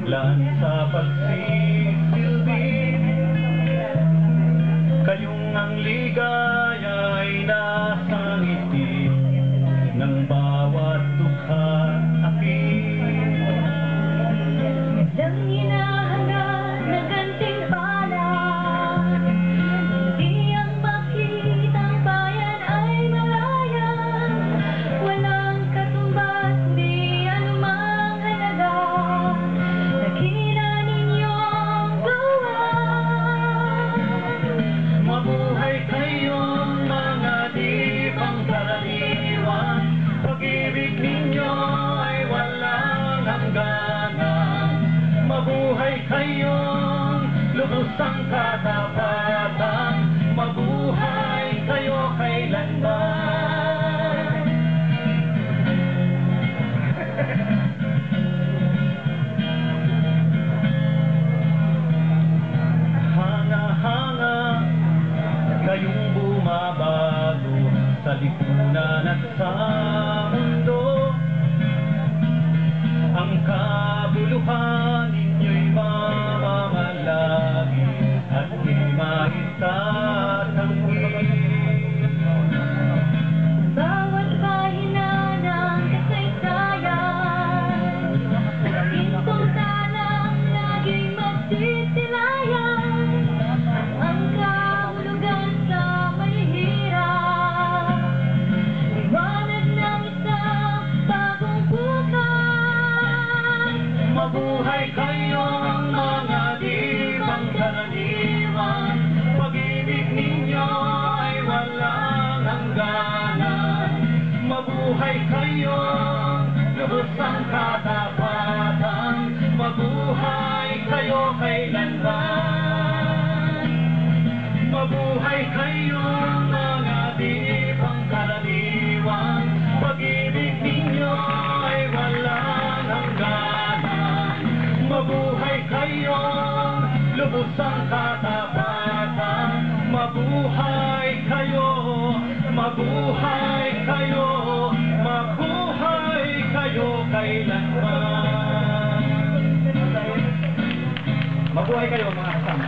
Lan sa pagsisilbi, kayong ang ligaya ay nasa ngiti ng bawat dukha aking. Walang hinahanap na gantimpala, hindi ang makitang bayan ay malaya. Walang katumbas, di anumang halaga, nakita ninyong gawa. Mabuhay kayong mga di pangkaraniwan, pag-ibig ninyo ay walang hangganan. Mabuhay kayong lubos ang katapatan, mabuhay kayo kailanman. Hanga-hanga kayong bumabago sa lipunan at sa mundo. Ang kabuluhan ninyo'y mamamalagi at di maitatanggi. Bawat pahina ng kasaysayan, pintong talang laging magsisilayan, ang kahulugan sa mahihirap, liwanag ng isang bagong bukas. Mabuhay kayong mga di pangkaraniwan, pag-ibig ninyo ay walang hangganan. Mabuhay kayong lubos ang katapatan, mabuhay kayo kailanman. Mabuhay kayong mga di pangkaraniwan, pag-ibig ninyo ay walang hangganan. Mabuhay kayong lubos ang katapatan, mabuhay kayo, mabuhay kayo, mabuhay kayo kailanman. Mabuhay kayo mga kasama.